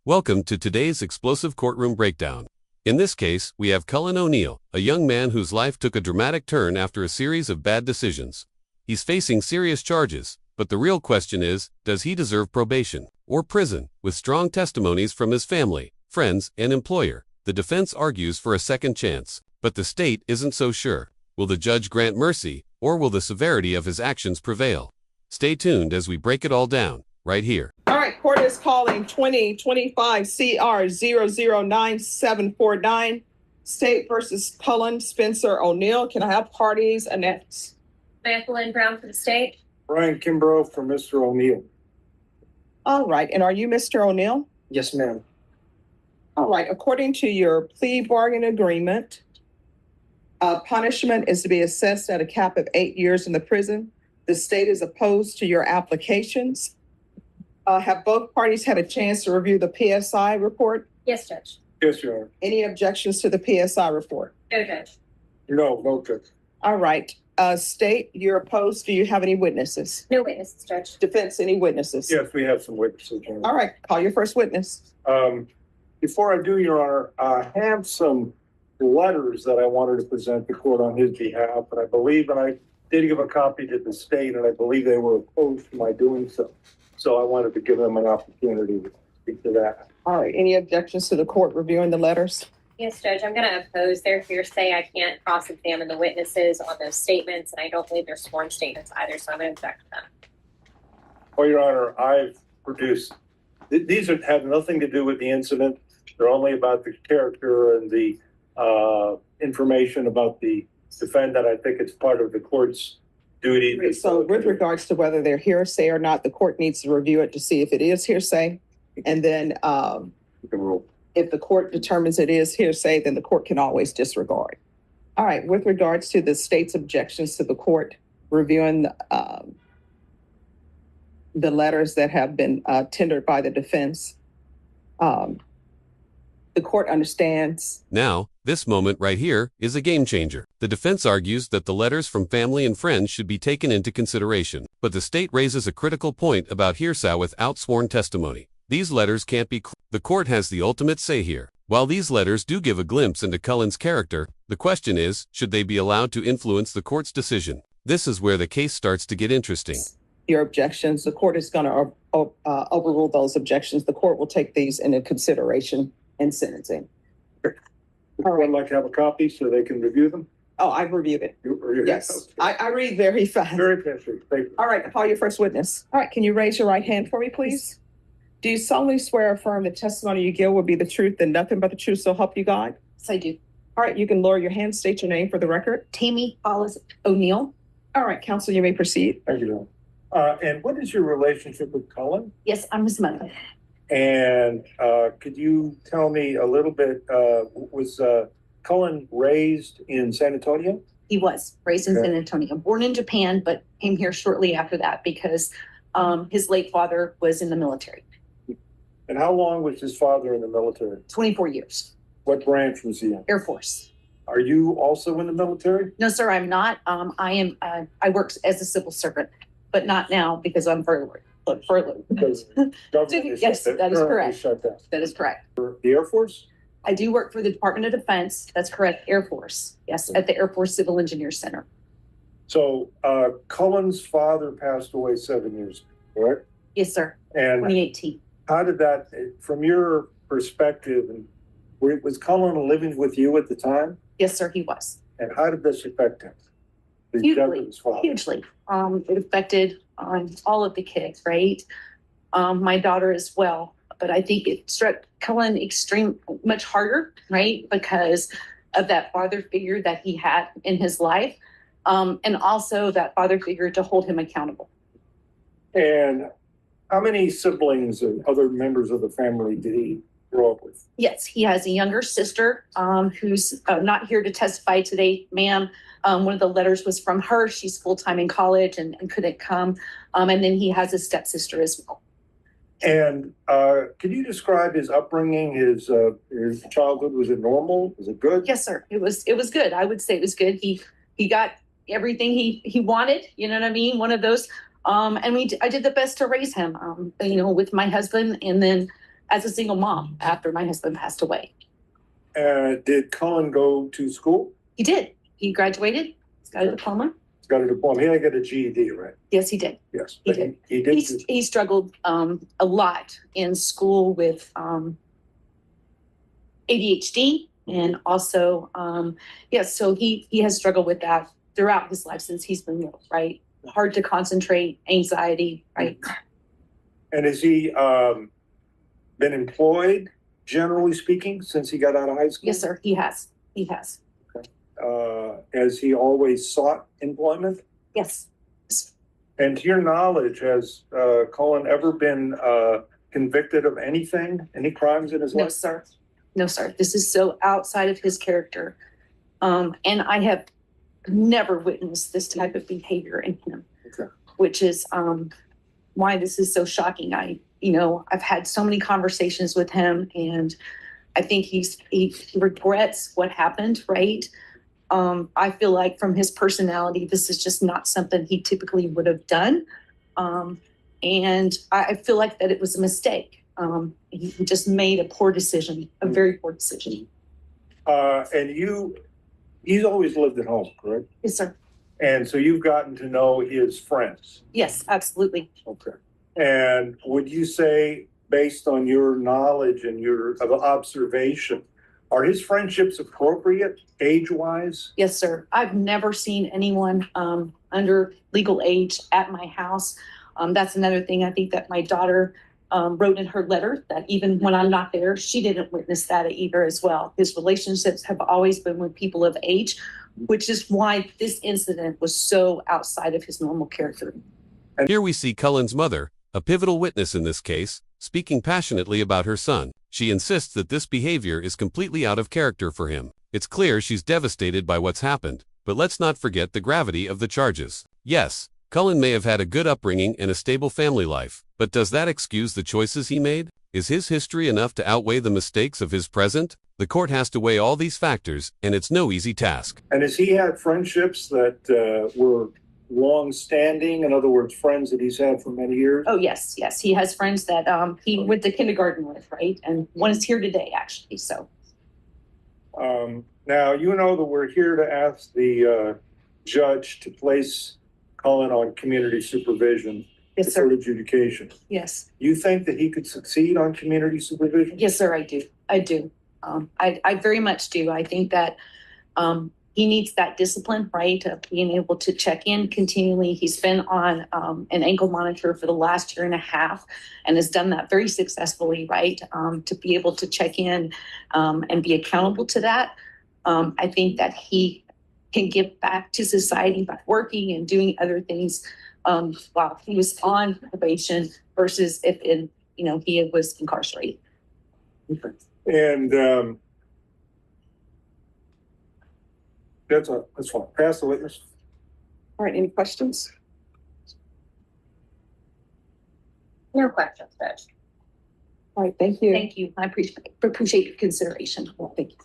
Welcome to today's explosive courtroom breakdown. In this case, we have Cullen O'Neill, a young man whose life took a dramatic turn after a series of bad decisions. He's facing serious charges, but the real question is, does he deserve probation or prison? With strong testimonies from his family, friends, and employer, the defense argues for a second chance, but the state isn't so sure. Will the judge grant mercy, or will the severity of his actions prevail? Stay tuned as we break it all down, right here. All right, court is calling 2025 CR 009749, State versus Cullen Spencer O'Neill. Can I have parties annexed? Samantha Lynn Brown for the state. Brian Kimbrough for Mr. O'Neill. All right, and are you Mr. O'Neill? Yes, ma'am. All right, according to your plea bargain agreement, punishment is to be assessed at a cap of 8 years in the prison. The state is opposed to your applications. Have both parties had a chance to review the PSI report? Yes, Judge. Yes, Your Honor. Any objections to the PSI report? No, Judge. No, Judge. All right, state, you're opposed. Do you have any witnesses? No witnesses, Judge. Defense, any witnesses? Yes, we have some witnesses, Your Honor. All right, call your first witness. Before I do, Your Honor, I have some letters that I wanted to present the court on his behalf, and I believe, and I did give a copy to the state, and I believe they were opposed to my doing so. So I wanted to give them an opportunity to speak to that. All right, any objections to the court reviewing the letters? Yes, Judge. I'm going to oppose their hearsay. I can't cross-examine the witnesses on those statements, and I don't believe they're sworn statements either, so I'm going to object to them. Well, Your Honor, I've produced, these have nothing to do with the incident. They're only about the character and the information about the defendant. I think it's part of the court's duty. So with regards to whether they're hearsay or not, the court needs to review it to see if it is hearsay. And then if the court determines it is hearsay, then the court can always disregard. All right, with regards to the state's objections to the court reviewing the letters that have been tendered by the defense, the court understands. Now, this moment right here is a game changer. The defense argues that the letters from family and friends should be taken into consideration, but the state raises a critical point about hearsay without sworn testimony. These letters can't be. The court has the ultimate say here. While these letters do give a glimpse into Cullen's character, the question is, should they be allowed to influence the court's decision? This is where the case starts to get interesting. Your objections, the court is going to overrule those objections. The court will take these into consideration in sentencing. I'd like to have a copy so they can review them. Oh, I've reviewed it. Yes, I read very fast. Very fast. Thank you. All right, call your first witness. All right, can you raise your right hand for me, please? Do you solemnly swear or affirm the testimony you give will be the truth and nothing but the truth, so help you God? Yes, I do. All right, you can lower your hand, state your name for the record. Tammy Hollis O'Neill. All right, counsel, you may proceed. Thank you. And what is your relationship with Cullen? Yes, I'm his mother. And could you tell me a little bit, was Cullen raised in San Antonio? He was raised in San Antonio, born in Japan, but came here shortly after that because his late father was in the military. And how long was his father in the military? 24 years. What branch was he in? Air Force. Are you also in the military? No, sir, I'm not. I work as a civil servant, but not now because I'm furloughed. Because government Yes, that is correct. Shut down. That is correct. For the Air Force? I do work for the Department of Defense. That's correct. Air Force. Yes, at the Air Force Civil Engineers Center. So Cullen's father passed away 7 years ago, correct? Yes, sir. And 2018. how did that, from your perspective, was Cullen living with you at the time? Yes, sir, he was. And how did this affect him? The death of his father? Hugely. It affected all of the kids, right? My daughter as well. But I think it struck Cullen much harder, right? Because of that father figure that he had in his life. And also that father figure to hold him accountable. And how many siblings and other members of the family did he grow up with? Yes, he has a younger sister who's not here to testify today, ma'am. One of the letters was from her. She's full-time in college and couldn't come. And then he has a stepsister as well. And can you describe his upbringing, his childhood? Was it normal? Was it good? Yes, sir. It was good. I would say it was good. He got everything he wanted, you know what I mean? One of those. And I did the best to raise him, with my husband. And then as a single mom after my husband passed away. Did Cullen go to school? He did. He graduated. He's got a diploma. He's got a diploma. He didn't get a GED, right? Yes, he did. Yes. He But did. He did. He struggled a lot in school with ADHD, and also so he has struggled with that throughout his life since he's been little, right? Hard to concentrate, anxiety, right? And has he been employed, generally speaking, since he got out of high school? Yes, sir. He has. He has. Has he always sought employment? Yes. And to your knowledge, has Cullen ever been convicted of anything, any crimes in his No, life? sir. No, sir. This is so outside of his character. And I have never witnessed this type of behavior in him, which is why this is so shocking. I've had so many conversations with him, and I think he regrets what happened, right? I feel like from his personality, this is just not something he typically would have done. And I feel like that it was a mistake. He just made a poor decision, a very poor decision. And he's always lived at home, correct? Yes, sir. And so you've gotten to know his friends. Yes, absolutely. Okay. And would you say, based on your knowledge and your observation, are his friendships appropriate age-wise? Yes, sir. I've never seen anyone under legal age at my house. That's another thing I think that my daughter wrote in her letter, that even when I'm not there, she didn't witness that either as well. His relationships have always been with people of age, which is why this incident was so outside of his normal character. Here we see Cullen's mother, a pivotal witness in this case, speaking passionately about her son. She insists that this behavior is completely out of character for him. It's clear she's devastated by what's happened, but let's not forget the gravity of the charges. Yes, Cullen may have had a good upbringing and a stable family life, but does that excuse the choices he made? Is his history enough to outweigh the mistakes of his present? The court has to weigh all these factors, and it's no easy task. And has he had friendships that were long-standing? In other words, friends that he's had for many years? Oh, yes. He has friends that he went to kindergarten with, right? And one is here today, actually, so. Now, you know that we're here to ask the judge to place Cullen on community supervision. Yes, sir. For adjudication. Yes. You think that he could succeed on community supervision? Yes, sir, I do. I very much do. I think that he needs that discipline, right? Of being able to check in continually. He's been on an ankle monitor for the last 1.5 years and has done that very successfully, right? To be able to check in and be accountable to that. I think that he can give back to society by working and doing other things while he was on probation versus if he was incarcerated. And that's fine. Pass the witness. All right, any questions? No questions, Judge. All right, thank you. Thank you. I appreciate your consideration. Well, thank you.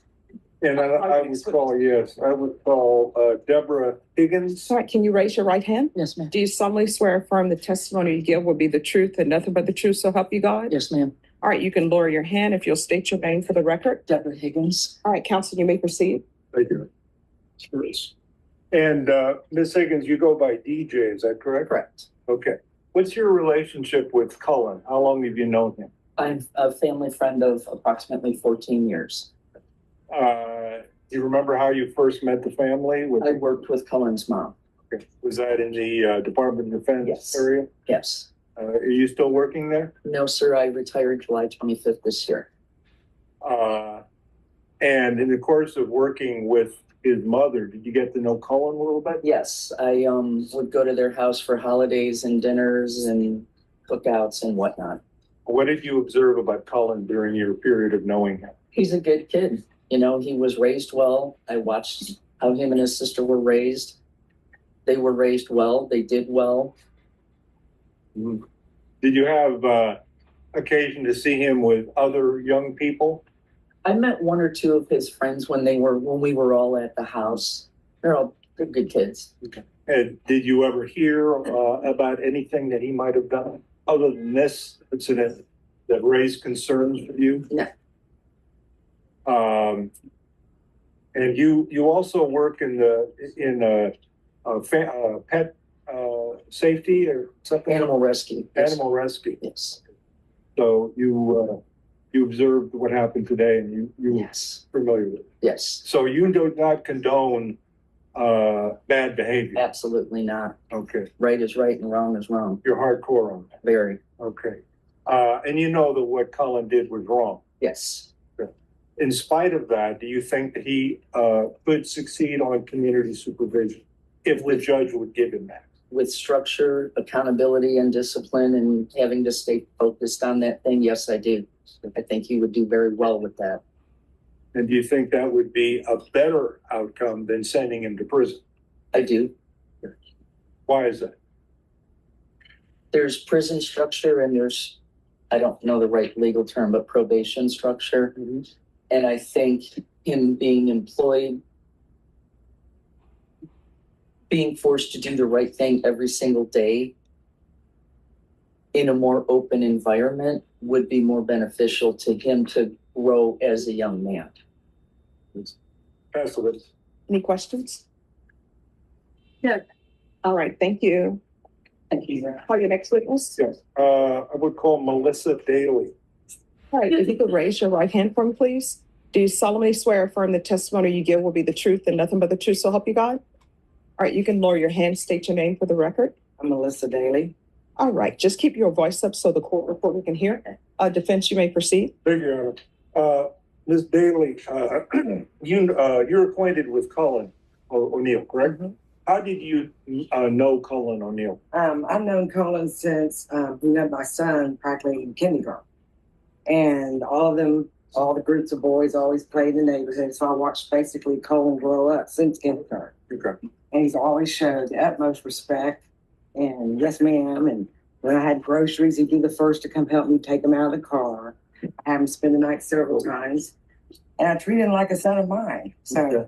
And I would call Deborah Higgins. All right, can you raise your right hand? Yes, ma'am. Do you solemnly swear or affirm the testimony you give will be the truth and nothing but the truth, so help you God? Yes, ma'am. All right, you can lower your hand if you'll state your name for the record. Deborah Higgins. All right, counsel, you may proceed. Thank you. And Ms. Higgins, you go by DJ, is that correct? Correct. Okay. What's your relationship with Cullen? How long have you known him? I'm a family friend of approximately 14 years. Do you remember how you first met the family? I worked with Cullen's mom. Okay. Was that in the Department of Defense Yes. area? Yes. Are you still working there? No, sir. I retired July 25th this year. And in the course of working with his mother, did you get to know Cullen a little bit? Yes. I would go to their house for holidays and dinners and cookouts and whatnot. What did you observe about Cullen during your period of knowing him? He's a good kid. He was raised well. I watched how him and his sister were raised. They were raised well. They did well. Did you have occasion to see him with other young people? I met one or two of his friends when we were all at the house. They're good kids. And did you ever hear about anything that he might have done other than this incident? that raised concerns with you? No. And you also work in pet safety or something? Animal rescue. Yes. Animal rescue. Yes. So you observed what happened today, and you Yes. familiar with it. Yes. So you do not condone bad behavior. Absolutely not. Okay, Right is right and wrong is wrong. you're hardcore on that. Very. Okay, and you know that what Cullen did was wrong. Yes. In spite of that, do you think that he could succeed on community supervision if the judge would give him that? With structure, accountability, and discipline, and having to stay focused on that thing, yes, I do. I think he would do very well with that. And do you think that would be a better outcome than sending him to prison? I do. Why is that? There's prison structure and there's, I don't know the right legal term, but probation structure. And I think him being employed, being forced to do the right thing every single day in a more open environment would be more beneficial to him to grow as a young man. Pass the witness. Any questions? No. All right, thank you. Thank you. Call your next witness. Yes, I would call Melissa Daly. All right, if you could raise your right hand for me, please. Do you solemnly swear or affirm the testimony you give will be the truth and nothing but the truth, so help you God? All right, you can lower your hand, state your name for the record. I'm Melissa Daly. All right, just keep your voice up so the court reporter can hear. Defense, you may proceed. Thank you, Your Honor. Ms. Daly, you're acquainted with Cullen O'Neill, correct? Mm-hmm. How did you know Cullen O'Neill? I've known Colin since he met my son practically in kindergarten. And all the groups of boys always played in the neighborhood. So I watched basically Colin grow up since kindergarten. Okay. And he's always showed the utmost respect and yes, ma'am. And when I had groceries, he'd be the first to come help me take them out of the car. I had him spend the night several times. And I treated him like a son of mine. So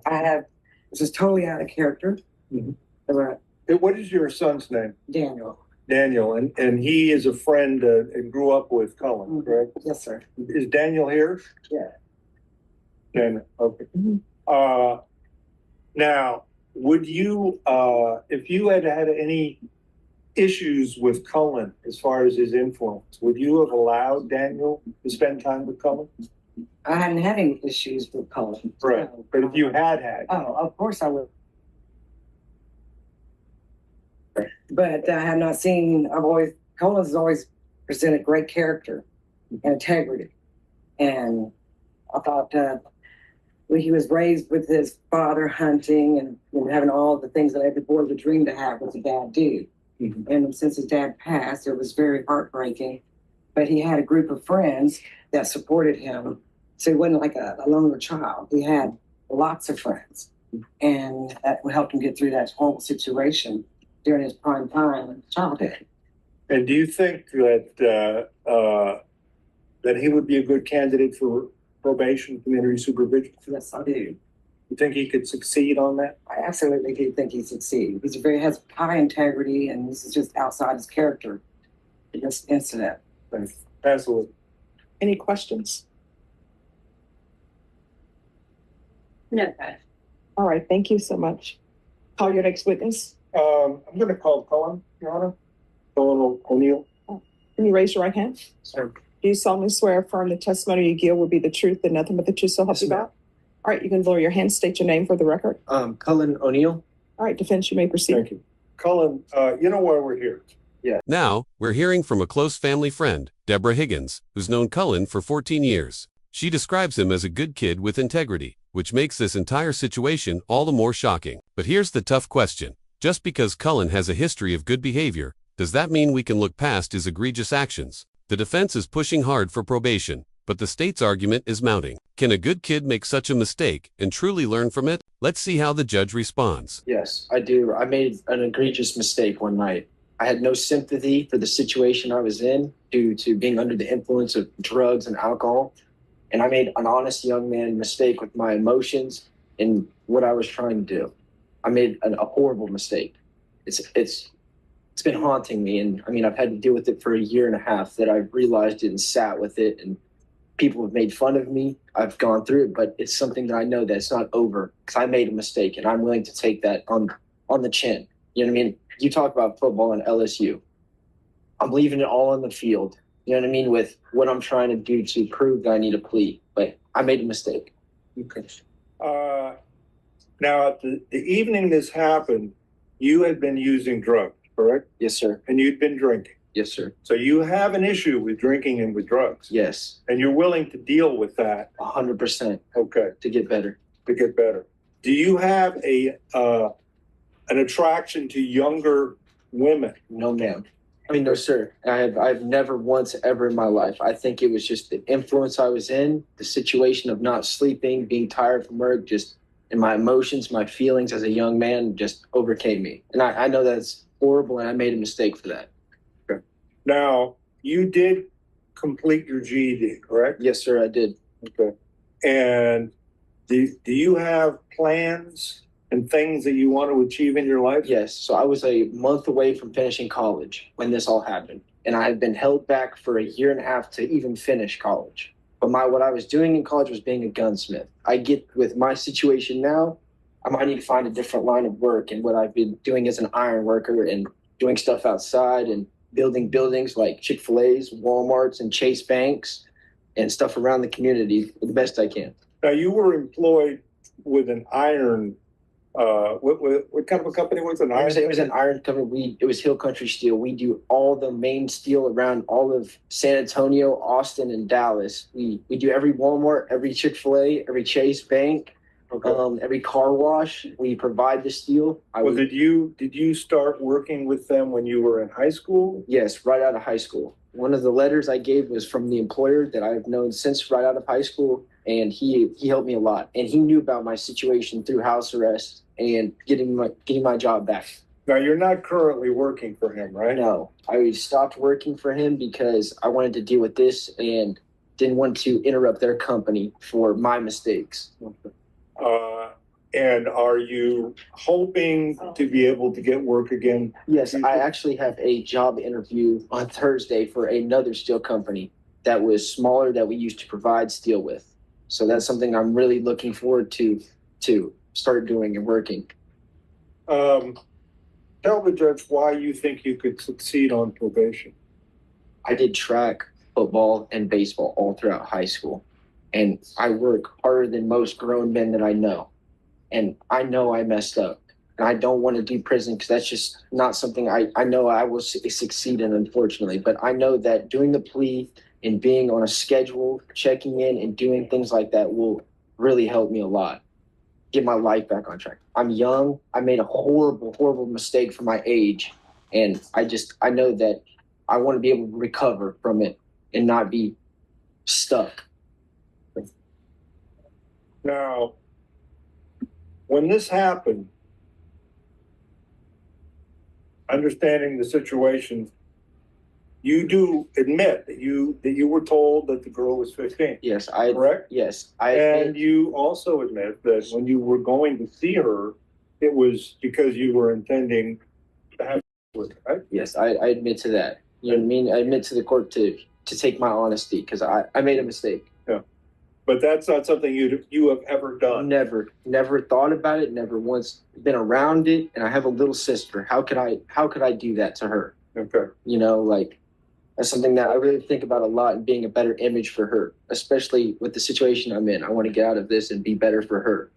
this is totally out of character. Mm-hmm. What is your son's name? Daniel. Daniel, and he is a friend and grew up with Cullen, correct? Yes, sir. Is Daniel here? Yeah. Daniel, okay. Now, would you, if you had had any issues with Cullen as far as his influence, would you have allowed Daniel to spend time with Cullen? I hadn't had any issues with Colin. Right, but if you had, Oh, of course I would. But I have not seen, Colin has always presented great character and integrity. And I thought when he was raised with his father hunting and having all the things that every boy would dream to have was a bad dude. Mm-hmm. And since his dad passed, it was very heartbreaking. But he had a group of friends that supported him. So he wasn't like a loner child. He had lots of friends. And that helped him get through that whole situation during his prime time in childhood. And do you think that that he would be a good candidate for probation, community supervision? Yes, I do. You think he could succeed on that? I absolutely do think he succeeds. He's has high integrity, and this is just outside his character. This incident. Thanks. Absolutely. Any questions? No. All right, thank you so much. Call your next witness. I'm going to call Cullen, Your Honor. Cullen O'Neill. Can you raise your right hand? Sir. Do you solemnly swear or affirm the testimony you give will be the truth and nothing but the truth, so help you God? All right, you can lower your hand, state your name for the record. Cullen O'Neill. All right, defense, you may proceed. Thank you. Cullen, you know why we're here? Yeah. Now, we're hearing from a close family friend, Deborah Higgins, who's known Cullen for 14 years. She describes him as a good kid with integrity, which makes this entire situation all the more shocking. But here's the tough question. Just because Cullen has a history of good behavior, does that mean we can look past his egregious actions? The defense is pushing hard for probation, but the state's argument is mounting. Can a good kid make such a mistake and truly learn from it? Let's see how the judge responds. Yes, I do. I made an egregious mistake one night. I had no sympathy for the situation I was in due to being under the influence of drugs and alcohol. And I made an honest young man mistake with my emotions and what I was trying to do. I made a horrible mistake. It's it's been haunting me. And I mean, I've had to deal with it for a year and a half that I've realized it and sat with it. And people have made fun of me. I've gone through it, but it's something that I know that it's not over because I made a mistake and I'm willing to take that on the chin. You know what I mean? You talk about football and LSU. I'm leaving it all on the field. You know what I mean? With what I'm trying to do to prove that I need a plea, but I made a mistake. Okay. Now, at the evening this happened, you had been using drugs, correct? Yes, sir. And you'd been drinking. Yes, sir. So you have an issue with drinking and with drugs. Yes. And you're willing to deal with that. 100%. Okay. To get better. To get better. Do you have an attraction to younger women? No, ma'am. I mean, no, sir. I've never once ever in my life. I think it was just the influence I was in, the situation of not sleeping, being tired from work, just and my emotions, my feelings as a young man just overcame me. And I know that's horrible and I made a mistake for that. Okay. Now, you did complete your GED, correct? Yes, sir, I did. Okay. And do you have plans and things that you want to achieve in your life? Yes. So I was a month away from finishing college when this all happened. And I had been held back for a year and a half to even finish college. But what I was doing in college was being a gunsmith. I get with my situation now, I might need to find a different line of work. And what I've been doing as an iron worker and doing stuff outside and building buildings like Chick-fil-A's, Walmart's, and Chase Banks and stuff around the community the best I can. Now, you were employed with an iron, what kind of a company was it? It was an iron company. It was Hill Country Steel. We do all the main steel around all of San Antonio, Austin, and Dallas. We do every Walmart, every Chick-fil-A, every Chase Bank, Okay. every car wash. We provide the steel. Did you start working with them when you were in high school? Yes, right out of high school. One of the letters I gave was from the employer that I've known since right out of high school, and he helped me a lot. And he knew about my situation through house arrest and getting my job back. Now, you're not currently working for him, right? No, I stopped working for him because I wanted to deal with this and didn't want to interrupt their company for my mistakes. And are you hoping to be able to get work again? Yes, I actually have a job interview on Thursday for another steel company that was smaller that we used to provide steel with. So that's something I'm really looking forward to start doing and working. Tell the judge why you think you could succeed on probation. I did track, football, and baseball all throughout high school. And I work harder than most grown men that I know. And I know I messed up. And I don't want to do prison because that's just not something I know I will succeed in, unfortunately. But I know that doing the plea and being on a schedule, checking in and doing things like that will really help me a lot. Get my life back on track. I'm young. I made a horrible mistake for my age. And I know that I want to be able to recover from it and not be stuck. Now, when this happened, understanding the situation, you do admit that you were told that the girl was 15. Yes, correct? Yes, and you also admit that when you were going to see her, it was because you were intending to have with her, right? Yes, I admit to that. You know what I mean? I admit to the court to take my honesty because I made a mistake. Yeah. But that's not something you have ever done. Never thought about it. Never once been around it. And I have a little sister. How could I do that to her? Okay. You know, like that's something that I really think about a lot and being a better image for her, especially with the situation I'm in. I want to get out of this and be better for her.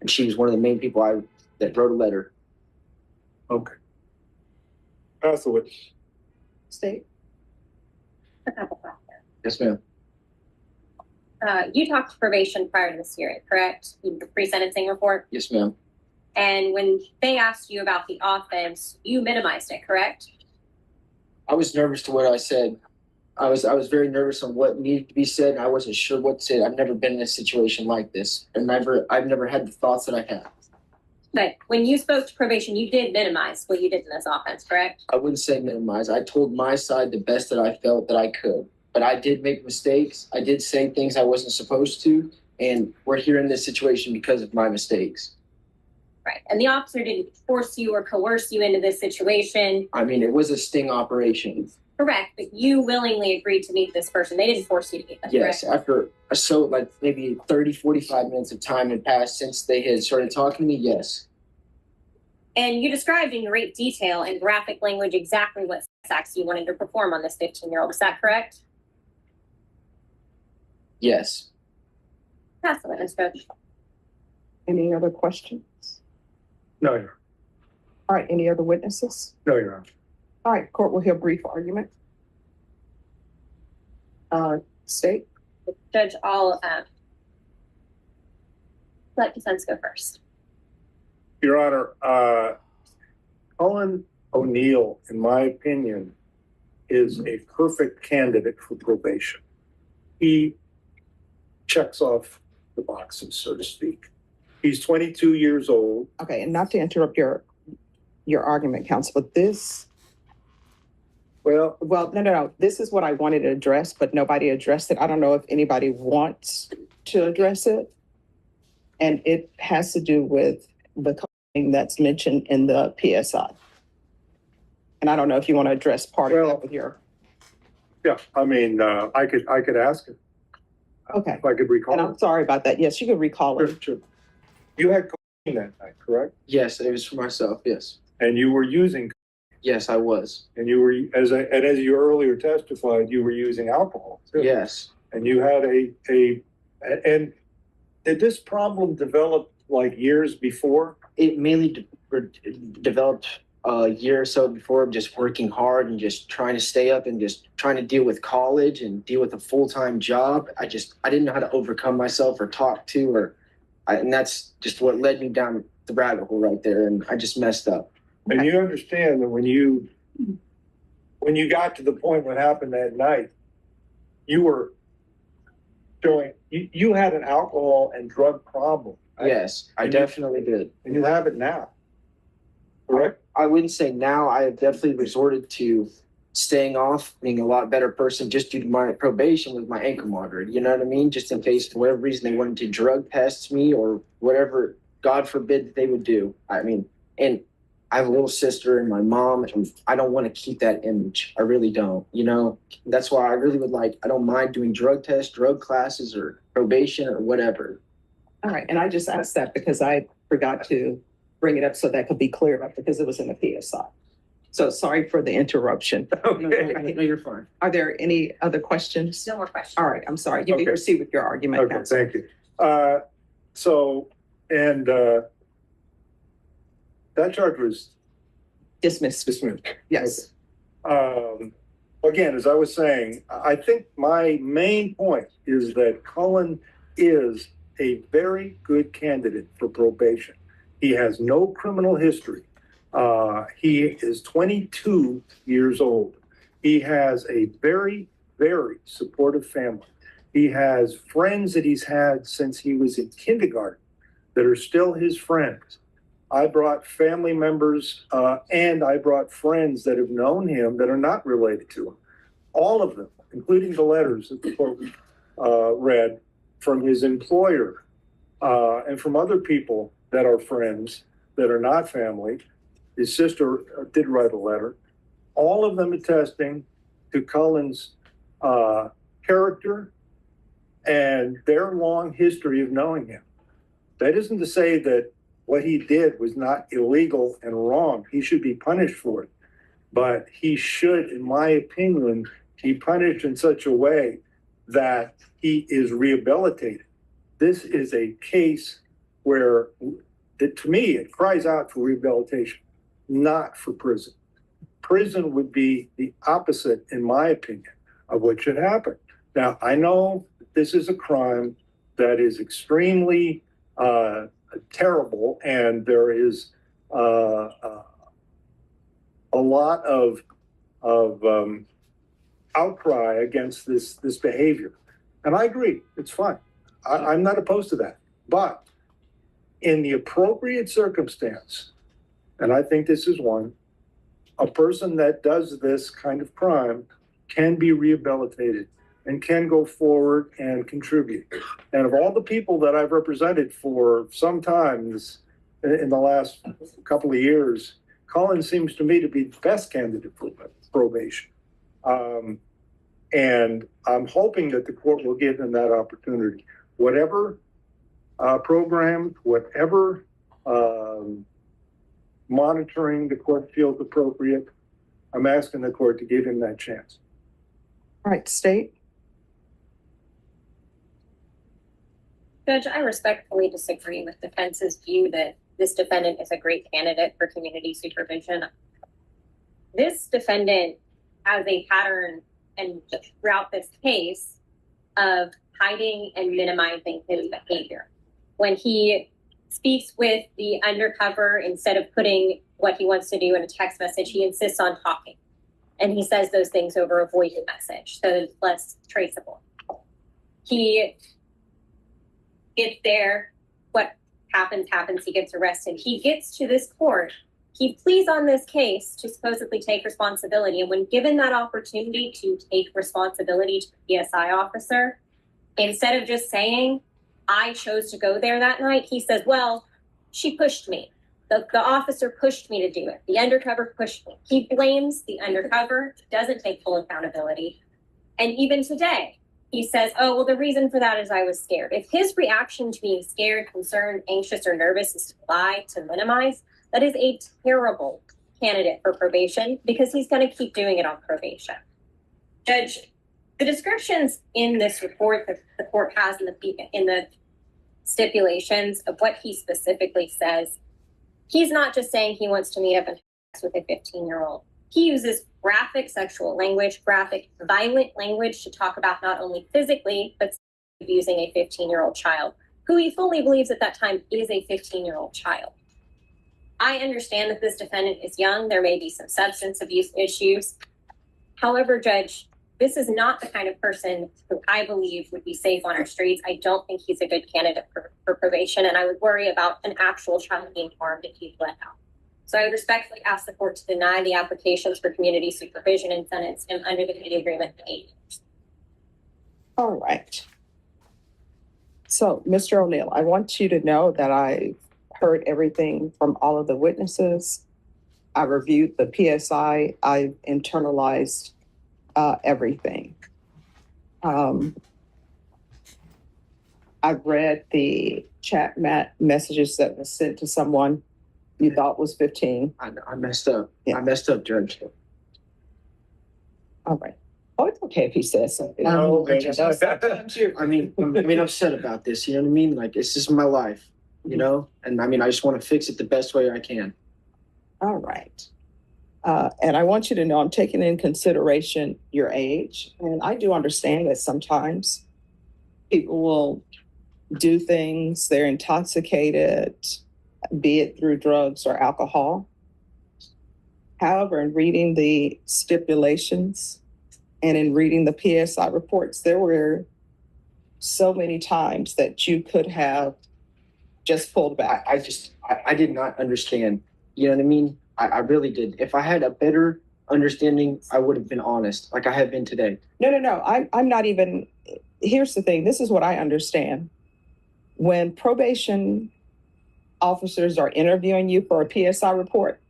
And she was one of the main people that wrote a letter. Okay. Pass the witness. State. A couple questions. Yes, ma'am. You talked to probation prior to this hearing, correct? The pre-sentencing report. Yes, ma'am. And when they asked you about the offense, you minimized it, correct? I was nervous to what I said. I was very nervous on what needed to be said. And I wasn't sure what to say. I've never been in a situation like this, and I've never had the thoughts that I have. But when you spoke to probation, you did minimize what you did in this offense, correct? I wouldn't say minimize. I told my side the best that I felt that I could. But I did make mistakes. I did say things I wasn't supposed to. And we're here in this situation because of my mistakes. Right. And the officer didn't force you or coerce you into this situation. I mean, it was a sting operation. Correct. But you willingly agreed to meet this person. They didn't force you to meet them. Yes, correct? after like maybe 30, 45 minutes of time had passed since they had started talking to me, yes. And you described in great detail and graphic language exactly what acts you wanted to perform on this 15-year-old. Is that correct? Yes. Pass the witness, Judge. Any other questions? No, Your Honor. All right, any other witnesses? No, Your Honor. All right, court will hear brief argument. State. Judge, I'll let defense go first. Your Honor, Cullen O'Neill, in my opinion, is a perfect candidate for probation. He checks off the boxes, so to speak. He's 22 years old. Okay, and not to interrupt your argument, counsel, but this, Well, no. This is what I wanted to address, but nobody addressed it. I don't know if anybody wants to address it. And it has to do with the thing that's mentioned in the PSI. And I don't know if you want to address part of that with your, yeah, I mean, I could ask him okay. if I could recall. And I'm sorry about that. Yes, you can recall it. Sure. You had cocaine that night, correct? Yes, it was for myself, yes. And you were using, Yes, I was. and you were, as you earlier testified, you were using alcohol too. Yes. And you had and did this problem develop like years before? It mainly developed a year or so before, just working hard and just trying to stay up and just trying to deal with college and deal with a full-time job. I didn't know how to overcome myself or talk to, and that's just what led me down the rabbit hole right there. And I just messed up. And you understand that when you got to the point what happened that night, you were showing, you had an alcohol and drug problem. Right? Yes, I definitely did. And you have it now, correct? I wouldn't say now. I have definitely resorted to staying off, being a lot better person just due to my probation with my ankle monitor. You know what I mean? Just in case, for whatever reason, they wanted to drug test me or whatever, God forbid, that they would do. I mean, and I have a little sister and my mom, and I don't want to keep that image. I really don't, you know? That's why I really would I don't mind doing drug tests, drug classes, or probation or whatever. All right, and I just asked that because I forgot to bring it up so that could be cleared up because it was in the PSI. So sorry for the interruption. Okay. No, you're fine. Are there any other questions? No more questions. All right, I'm sorry. You may Okay. proceed with your argument. Okay, counsel. thank you. That charge was Dismissed. dismissed. Yes. Again, as I was saying, I think my main point is that Cullen is a very good candidate for probation. He has no criminal history. He is 22 years old. He has a very, very supportive family. He has friends that he's had since he was in kindergarten that are still his friends. I brought family members and I brought friends that have known him that are not related to him. All of them, including the letters that the court read from his employer and from other people that are friends that are not family. His sister did write a letter. All of them attesting to Cullen's character and their long history of knowing him. That isn't to say that what he did was not illegal and wrong. He should be punished for it. But he should, in my opinion, be punished in such a way that he is rehabilitated. This is a case where, to me, it cries out for rehabilitation, not for prison. Prison would be the opposite, in my opinion, of what should happen. Now, I know this is a crime that is extremely terrible, and there is a lot of outcry against this behavior. And I agree, it's fine. I'm not opposed to that. But in the appropriate circumstance, and I think this is one, a person that does this kind of crime can be rehabilitated and can go forward and contribute. And of all the people that I've represented for some time in the last couple of years, Colin seems to me to be the best candidate for probation. And I'm hoping that the court will give him that opportunity. Whatever program, whatever monitoring the court feels appropriate, I'm asking the court to give him that chance. All right, State. Judge, I respectfully disagree with defense's view that this defendant is a great candidate for community supervision. This defendant has a pattern and throughout this case of hiding and minimizing his behavior. When he speaks with the undercover, instead of putting what he wants to do in a text message, he insists on talking. And he says those things over a voice message, so it's less traceable. He gets there, what happens, he gets arrested. He gets to this court, he pleads on this case to supposedly take responsibility. And when given that opportunity to take responsibility to the PSI officer, instead of just saying, I chose to go there that night, he says, well, she pushed me. The officer pushed me to do it. The undercover pushed me. He blames the undercover, doesn't take full accountability. And even today, he says, oh, well, the reason for that is I was scared. If his reaction to being scared, concerned, anxious, or nervous is to lie, to minimize, that is a terrible candidate for probation because he's going to keep doing it on probation. Judge, the descriptions in this report that the court has in the stipulations of what he specifically says, he's not just saying he wants to meet up and have sex with a 15-year-old. He uses graphic sexual language, graphic violent language to talk about not only physically, but abusing a 15-year-old child, who he fully believes at that time is a 15-year-old child. I understand that this defendant is young. There may be some substance abuse issues. However, Judge, this is not the kind of person who I believe would be safe on our streets. I don't think he's a good candidate for probation, and I would worry about an actual child being harmed if he's let out. So I would respectfully ask the court to deny the applications for community supervision and sentence him under the plea agreement for 8 years. All right. So, Mr. O'Neill, I want you to know that I heard everything from all of the witnesses. I reviewed the PSI. I internalized everything. I've read the chat messages that were sent to someone you thought was 15. I messed up. Yeah. I messed up, Judge. All right. Oh, it's okay if he says something. No, I mean, I'm upset about this. You know what I mean? Like, it's just my life, you know? And I mean, I just want to fix it the best way I can. All right. And I want you to know I'm taking in consideration your age. And I do understand that sometimes people will do things, they're intoxicated, be it through drugs or alcohol. However, in reading the stipulations and in reading the PSI reports, there were so many times that you could have just pulled back. I did not understand. You know what I mean? I really did. If I had a better understanding, I would have been honest, like I have been today. No. I'm not even. Here's the thing. This is what I understand. When probation officers are interviewing you for a PSI report,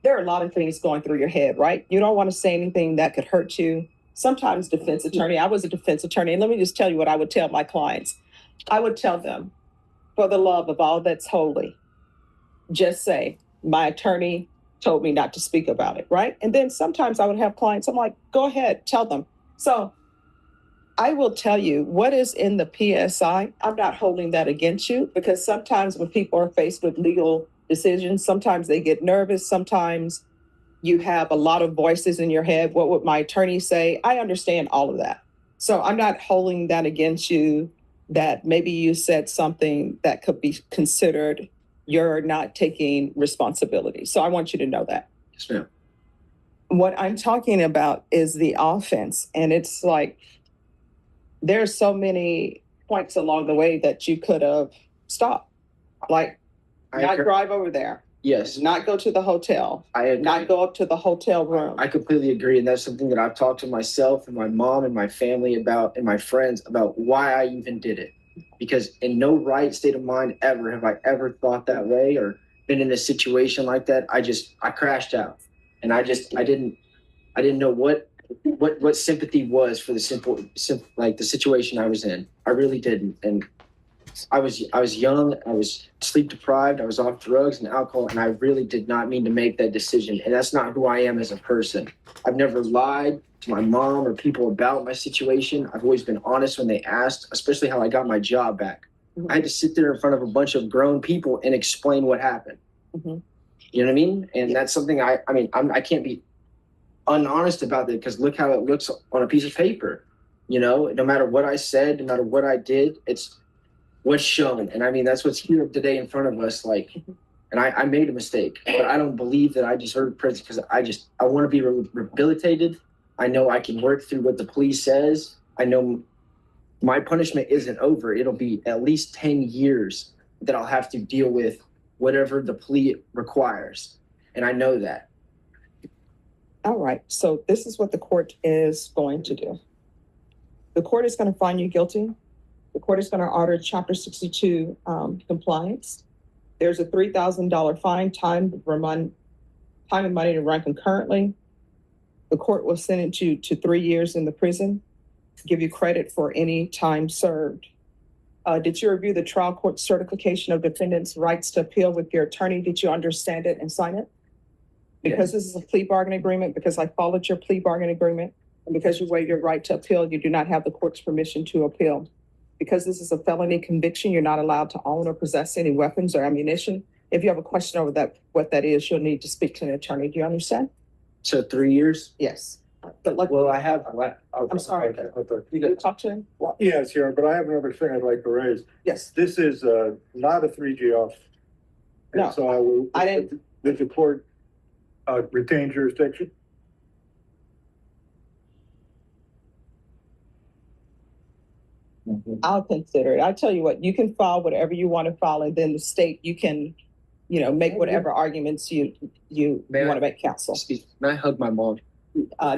there are a lot of things going through your head, right? You don't want to say anything that could hurt you. Sometimes defense attorney, I was a defense attorney, and let me just tell you what I would tell my clients. I would tell them, for the love of all that's holy, just say, my attorney told me not to speak about it, right? And then sometimes I would have clients, I'm like, go ahead, tell them. So I will tell you what is in the PSI. I'm not holding that against you, because sometimes when people are faced with legal decisions, sometimes they get nervous. Sometimes you have a lot of voices in your head. What would my attorney say? I understand all of that. So I'm not holding that against you, that maybe you said something that could be considered you're not taking responsibility. So I want you to know that. Yes, ma'am. What I'm talking about is the offense. And it's like, there's so many points along the way that you could have stopped. Like, not drive over there. Yes. Not go to the hotel. I agree. Not go up to the hotel room. I completely agree. And that's something that I've talked to myself and my mom and my family about, and my friends about, why I even did it. Because in no right state of mind ever have I ever thought that way, or been in a situation like that, I crashed out, and I didn't know what sympathy was for the simple like the situation I was in. I really didn't, and I was young, I was sleep deprived, I was off drugs and alcohol, and I really did not mean to make that decision. And that's not who I am as a person. I've never lied to my mom or people about my situation. I've always been honest when they asked, especially how I got my job back. I had to sit there in front of a bunch of grown people and explain what happened. Mhm. You know what I mean? And that's something I can't be unhonest about that, because look how it looks on a piece of paper. You know, no matter what I said, no matter what I did, it's what's shown. And I mean, that's what's here today in front of us. Like, and I made a mistake, but I don't believe that I deserve prison, because I want to be rehabilitated. I know I can work through what the police says. I know my punishment isn't over. It'll be at least 10 years that I'll have to deal with whatever the plea requires. And I know that. All right, so this is what the court is going to do. The court is going to find you guilty. The court is going to order Chapter 62 compliance. There's a $3,000 fine, time and money to run concurrently. The court will sentence you to 3 years in the prison, give you credit for any time served. Did you review the trial court certification of defendant's rights to appeal with your attorney? Did you understand it and sign it? Because this is a plea bargain agreement, because I followed your plea bargain agreement, and because you waive your right to appeal, you do not have the court's permission to appeal. Because this is a felony conviction, you're not allowed to own or possess any weapons or ammunition. If you have a question over that, what that is, you'll need to speak to an attorney. Do you understand? So 3 years? Yes. But like, Well, I'm sorry. You gonna talk to him? Well, Yes, Sharon, but I have another thing I'd like to raise. yes. This is not a 3G off. And No, so I didn't. Did the court retain jurisdiction? I'll consider it. I'll tell you what, you can file whatever you want to file, and then the state, you can, make whatever arguments you May I- want to make, counsel. May I hug my mom?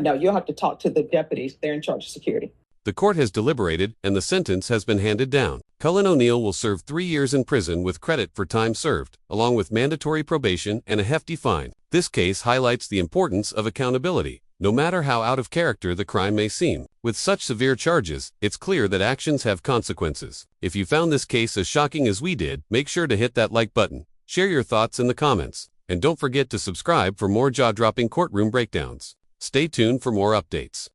No, you'll have to talk to the deputies. They're in charge of security. The court has deliberated and the sentence has been handed down. Cullen O'Neill will serve 3 years in prison with credit for time served, along with mandatory probation and a hefty fine. This case highlights the importance of accountability, no matter how out of character the crime may seem. With such severe charges, it's clear that actions have consequences. If you found this case as shocking as we did, make sure to hit that like button, share your thoughts in the comments, and don't forget to subscribe for more jaw-dropping courtroom breakdowns. Stay tuned for more updates.